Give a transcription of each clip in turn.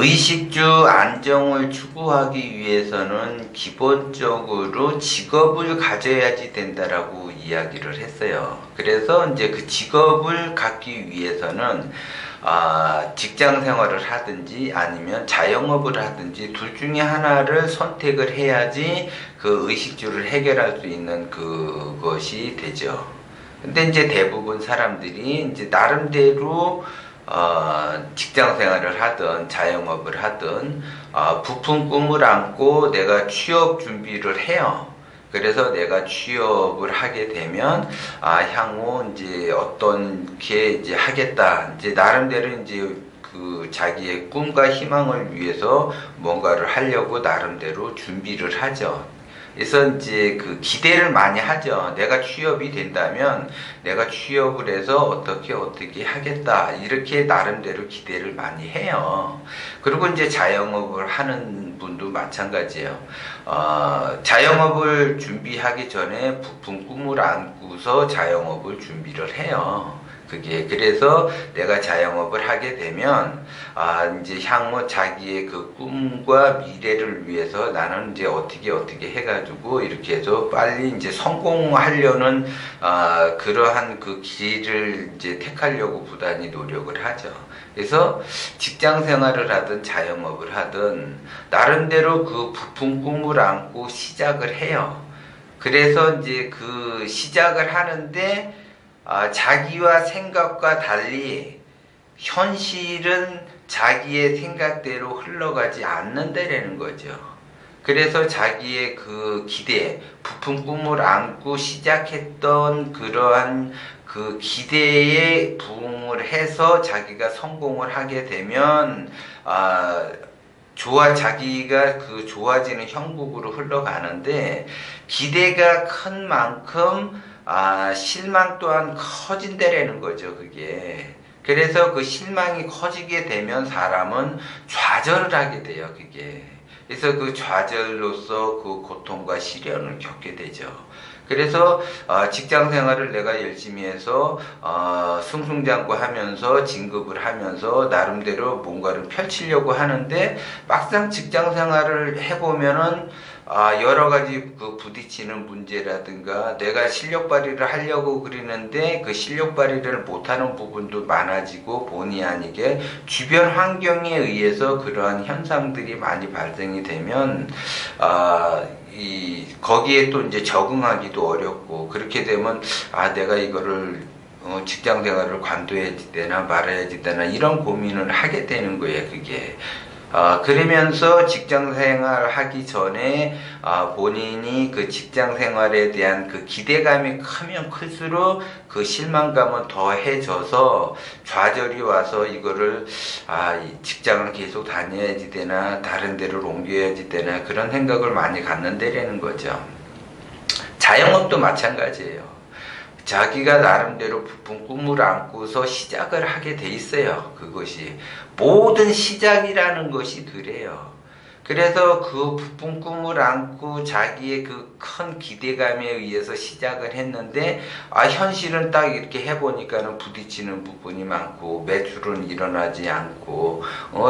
의식주 안정을 추구하기 위해서는 기본적으로 직업을 가져야지 된다라고 이야기를 했어요. 그래서 이제 그 직업을 갖기 위해서는 직장 생활을 하든지 아니면 자영업을 하든지 둘 중에 하나를 선택을 해야지 그 의식주를 해결할 수 있는 그것이 되죠. 근데 이제 대부분 사람들이 이제 나름대로 직장 생활을 하든 자영업을 하든 부푼 꿈을 안고 내가 취업 준비를 해요. 그래서 내가 취업을 하게 되면 향후 이제 어떤 게 이제 하겠다. 이제 나름대로 이제 그 자기의 꿈과 희망을 위해서 뭔가를 하려고 나름대로 준비를 하죠. 그래서 이제 그 기대를 많이 하죠. 내가 취업이 된다면 내가 취업을 해서 어떻게 하겠다. 이렇게 나름대로 기대를 많이 해요. 그리고 이제 자영업을 하는 분도 마찬가지예요. 자영업을 준비하기 전에 부푼 꿈을 안고서 자영업을 준비를 해요. 그래서 내가 자영업을 하게 되면 이제 향후 자기의 그 꿈과 미래를 위해서 나는 이제 어떻게 해가지고 이렇게 해서 빨리 이제 성공하려는 그러한 그 길을 이제 택하려고 부단히 노력을 하죠. 그래서 직장 생활을 하든 자영업을 하든 나름대로 그 부푼 꿈을 안고 시작을 해요. 그래서 이제 그 시작을 하는데 자기와 생각과 달리 현실은 자기의 생각대로 흘러가지 않는다라는 거죠. 그래서 자기의 그 기대, 부푼 꿈을 안고 시작했던 그러한 그 기대에 부응을 해서 자기가 성공을 하게 되면 자기가 그 좋아지는 형국으로 흘러가는데 기대가 큰 만큼 실망 또한 커진다라는 거죠, 그게. 그래서 그 실망이 커지게 되면 사람은 좌절을 하게 돼요, 그게. 그래서 그 좌절로서 그 고통과 시련을 겪게 되죠. 그래서 직장 생활을 내가 열심히 해서 승승장구하면서 진급을 하면서 나름대로 뭔가를 펼치려고 하는데 막상 직장 생활을 해보면은 여러 가지 그 부딪히는 문제라든가 내가 실력 발휘를 하려고 그러는데 그 실력 발휘를 못하는 부분도 많아지고 본의 아니게 주변 환경에 의해서 그러한 현상들이 많이 발생이 되면 거기에 또 이제 적응하기도 어렵고 그렇게 되면 내가 이거를 직장 생활을 관둬야지 되나 말아야지 되나 이런 고민을 하게 되는 거예요, 그게. 그러면서 직장 생활 하기 전에 본인이 그 직장 생활에 대한 그 기대감이 크면 클수록 그 실망감은 더해져서 좌절이 와서 이거를 직장을 계속 다녀야지 되나 다른 데를 옮겨야지 되나 그런 생각을 많이 갖는다라는 거죠. 자영업도 마찬가지예요. 자기가 나름대로 부푼 꿈을 안고서 시작을 하게 돼 있어요. 그것이 모든 시작이라는 것이 그래요. 그래서 그 부푼 꿈을 안고 자기의 그 큰 기대감에 의해서 시작을 했는데 현실은 딱 이렇게 해보니까는 부딪히는 부분이 많고 매출은 일어나지 않고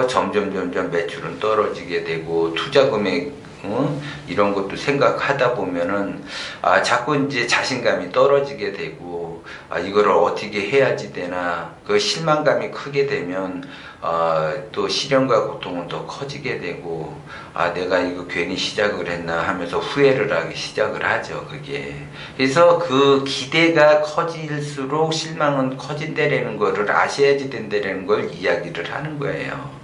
점점 매출은 떨어지게 되고 투자 금액 이런 것도 생각하다 보면은 자꾸 이제 자신감이 떨어지게 되고 이거를 어떻게 해야지 되나 그 실망감이 크게 되면 또 시련과 고통은 더 커지게 되고 내가 이거 괜히 시작을 했나 하면서 후회를 하기 시작을 하죠, 그게. 그래서 그 기대가 커질수록 실망은 커진다라는 거를 아셔야지 된다라는 걸 이야기를 하는 거예요.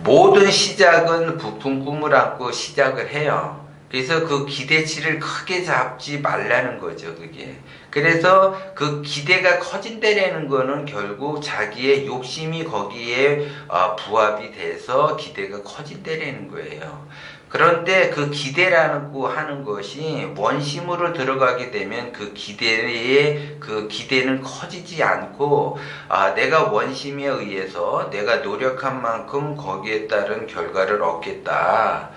모든 시작은 부푼 꿈을 안고 시작을 해요. 그래서 그 기대치를 크게 잡지 말라는 거죠, 그게. 그래서 그 기대가 커진다라는 거는 결국 자기의 욕심이 거기에 부합이 돼서 기대가 커진다라는 거예요. 그런데 그 기대라고 하는 것이 원심으로 들어가게 되면 그 기대는 커지지 않고, 내가 원심에 의해서 내가 노력한 만큼 거기에 따른 결과를 얻겠다.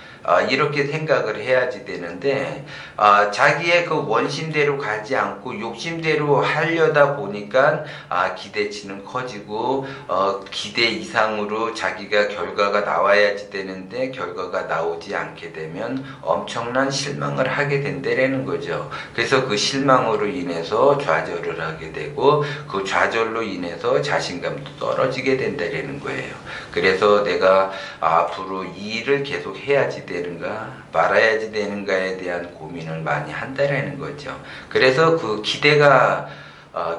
이렇게 생각을 해야지 되는데, 자기의 그 원심대로 가지 않고 욕심대로 하려다 보니까, 기대치는 커지고, 기대 이상으로 자기가 결과가 나와야지 되는데, 결과가 나오지 않게 되면 엄청난 실망을 하게 된다라는 거죠. 그래서 그 실망으로 인해서 좌절을 하게 되고, 그 좌절로 인해서 자신감도 떨어지게 된다라는 거예요. 그래서 내가 앞으로 이 일을 계속 해야지 되는가 말아야지 되는가에 대한 고민을 많이 한다라는 거죠. 그래서 그 기대가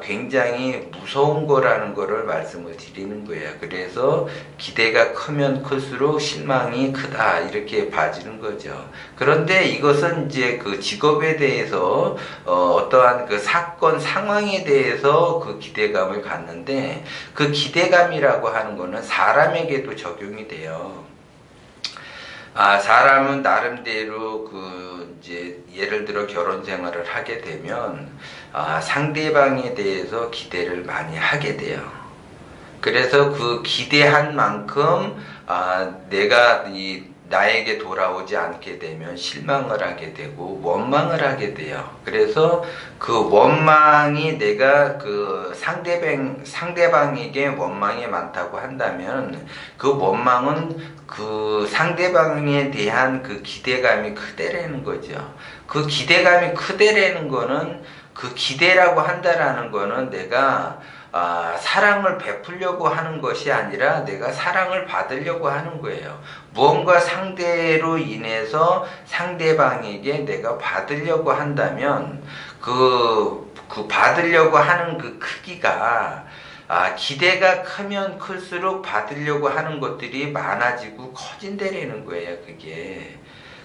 굉장히 무서운 거라는 거를 말씀을 드리는 거예요. 그래서 기대가 크면 클수록 실망이 크다 이렇게 봐지는 거죠. 그런데 이것은 이제 그 직업에 대해서 어떠한 그 사건 상황에 대해서 그 기대감을 갖는데, 그 기대감이라고 하는 거는 사람에게도 적용이 돼요. 사람은 나름대로 이제 예를 들어 결혼 생활을 하게 되면 상대방에 대해서 기대를 많이 하게 돼요. 그래서 그 기대한 만큼 내가 나에게 돌아오지 않게 되면 실망을 하게 되고 원망을 하게 돼요. 그래서 그 원망이 내가 그 상대방에게 원망이 많다고 한다면, 그 원망은 그 상대방에 대한 그 기대감이 크대라는 거죠. 그 기대감이 크대라는 거는, 그 기대라고 한다라는 거는 내가 사랑을 베풀려고 하는 것이 아니라 내가 사랑을 받으려고 하는 거예요. 무언가 상대로 인해서 상대방에게 내가 받으려고 한다면 그 받으려고 하는 그 크기가, 기대가 크면 클수록 받으려고 하는 것들이 많아지고 커진다라는 거예요, 그게.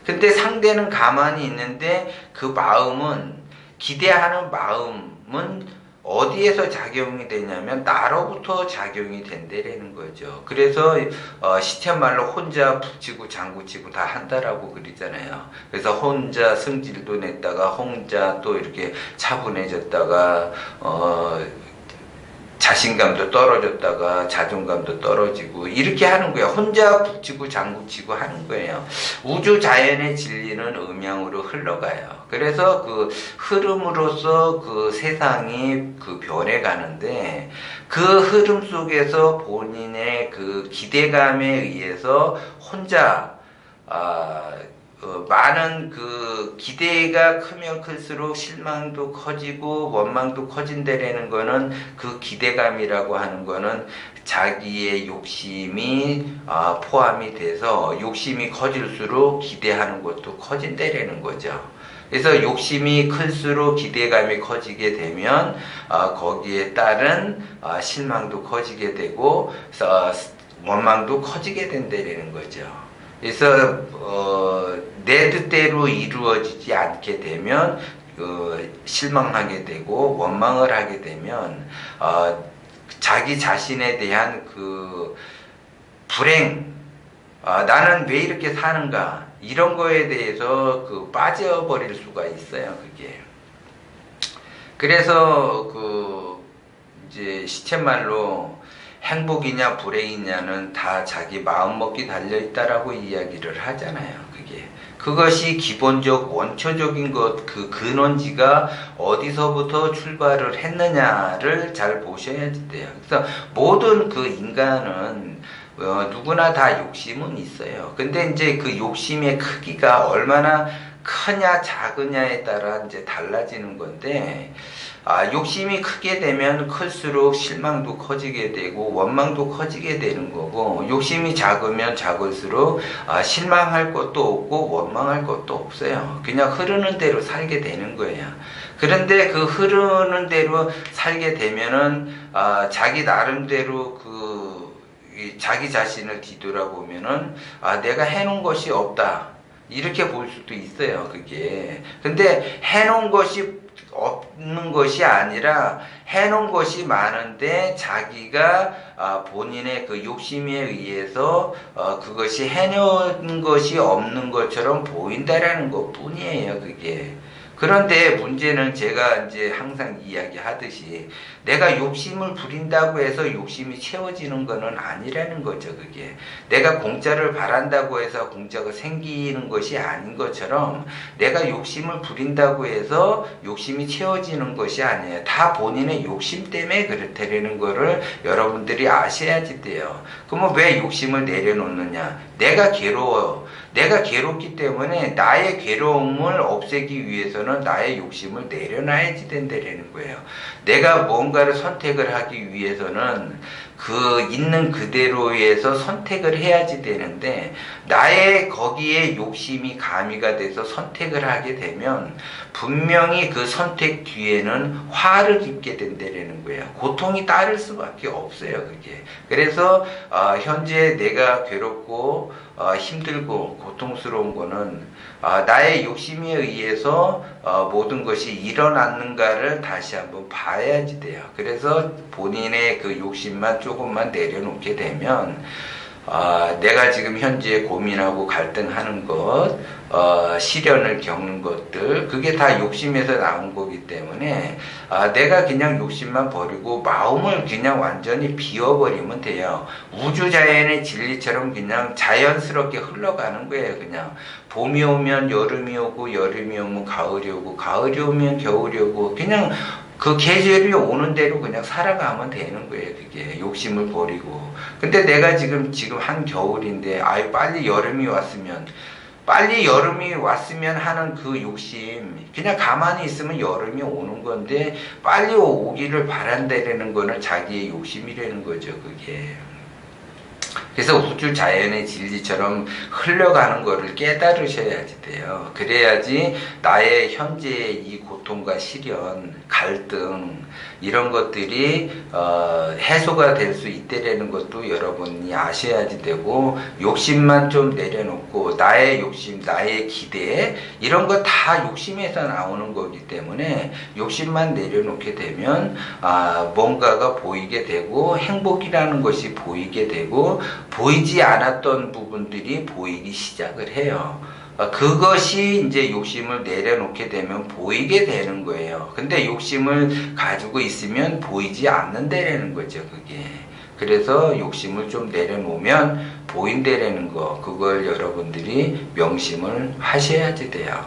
근데 상대는 가만히 있는데 그 마음은, 기대하는 마음은 어디에서 작용이 되냐면 나로부터 작용이 된다라는 거죠. 그래서 시쳇말로 혼자 북치고 장구치고 다 한다라고 그러잖아요. 그래서 혼자 승질도 냈다가 혼자 또 이렇게 차분해졌다가 자신감도 떨어졌다가 자존감도 떨어지고 이렇게 하는 거예요. 혼자 북치고 장구치고 하는 거예요. 우주 자연의 진리는 음양으로 흘러가요. 그래서 그 흐름으로서 그 세상이 그 변해가는데, 그 흐름 속에서 본인의 그 기대감에 의해서 혼자 많은 그 기대가 크면 클수록 실망도 커지고 원망도 커진다라는 거는, 그 기대감이라고 하는 거는 자기의 욕심이 포함이 돼서 욕심이 커질수록 기대하는 것도 커진다라는 거죠. 그래서 욕심이 클수록 기대감이 커지게 되면 거기에 따른 실망도 커지게 되고 원망도 커지게 된다라는 거죠. 그래서 내 뜻대로 이루어지지 않게 되면 실망하게 되고 원망을 하게 되면 자기 자신에 대한 그 불행, 나는 왜 이렇게 사는가, 이런 거에 대해서 그 빠져버릴 수가 있어요, 그게. 그래서 이제 시쳇말로 행복이냐 불행이냐는 다 자기 마음먹기 달려있다라고 이야기를 하잖아요, 그게. 그것이 기본적 원초적인 것, 그 근원지가 어디서부터 출발을 했느냐를 잘 보셔야 돼요. 그래서 모든 그 인간은 누구나 다 욕심은 있어요. 근데 이제 그 욕심의 크기가 얼마나 크냐 작으냐에 따라 이제 달라지는 건데, 욕심이 크게 되면 클수록 실망도 커지게 되고 원망도 커지게 되는 거고, 욕심이 작으면 작을수록 실망할 것도 없고 원망할 것도 없어요. 그냥 흐르는 대로 살게 되는 거예요. 그런데 그 흐르는 대로 살게 되면은 자기 나름대로 자기 자신을 뒤돌아보면은 내가 해놓은 것이 없다 이렇게 볼 수도 있어요, 그게. 근데 해놓은 것이 없는 것이 아니라 해놓은 것이 많은데 자기가 본인의 그 욕심에 의해서 그것이 해놓은 것이 없는 것처럼 보인다라는 것 뿐이에요, 그게. 그런데 문제는 제가 이제 항상 이야기하듯이 내가 욕심을 부린다고 해서 욕심이 채워지는 거는 아니라는 거죠, 그게. 내가 공짜를 바란다고 해서 공짜가 생기는 것이 아닌 것처럼 내가 욕심을 부린다고 해서 욕심이 채워지는 것이 아니에요. 다 본인의 욕심 때문에 그렇다는 거를 여러분들이 아셔야지 돼요. 그러면 왜 욕심을 내려놓느냐? 내가 괴로워요. 내가 괴롭기 때문에 나의 괴로움을 없애기 위해서는 나의 욕심을 내려놔야지 된다는 거예요. 내가 뭔가를 선택을 하기 위해서는 그 있는 그대로에서 선택을 해야지 되는데 나의 거기에 욕심이 가미가 돼서 선택을 하게 되면 분명히 그 선택 뒤에는 화를 입게 된다는 거예요. 고통이 따를 수밖에 없어요, 그게. 그래서 현재 내가 괴롭고 힘들고 고통스러운 거는 나의 욕심에 의해서 모든 것이 일어났는가를 다시 한번 봐야지 돼요. 그래서 본인의 그 욕심만 조금만 내려놓게 되면 내가 지금 현재 고민하고 갈등하는 것, 시련을 겪는 것들, 그게 다 욕심에서 나온 거기 때문에 내가 그냥 욕심만 버리고 마음을 그냥 완전히 비워버리면 돼요. 우주자연의 진리처럼 그냥 자연스럽게 흘러가는 거예요. 그냥 봄이 오면 여름이 오고, 여름이 오면 가을이 오고, 가을이 오면 겨울이 오고, 그냥 그 계절이 오는 대로 그냥 살아가면 되는 거예요, 그게. 욕심을 버리고. 근데 내가 지금 한겨울인데, 빨리 여름이 왔으면 하는 그 욕심, 그냥 가만히 있으면 여름이 오는 건데, 빨리 오기를 바란다는 거는 자기의 욕심이라는 거죠, 그게. 그래서 우주 자연의 진리처럼 흘러가는 것을 깨달으셔야지 돼요. 그래야지 나의 현재의 이 고통과 시련, 갈등 이런 것들이 해소가 될 수 있다라는 것도 여러분이 아셔야지 되고, 욕심만 좀 내려놓고 나의 욕심, 나의 기대 이런 거 다 욕심에서 나오는 거기 때문에 욕심만 내려놓게 되면 뭔가가 보이게 되고 행복이라는 것이 보이게 되고 보이지 않았던 부분들이 보이기 시작을 해요. 그것이 이제 욕심을 내려놓게 되면 보이게 되는 거예요. 근데 욕심을 가지고 있으면 보이지 않는다라는 거죠, 그게. 그래서 욕심을 좀 내려놓으면 보인다라는 거, 그걸 여러분들이 명심을 하셔야지 돼요.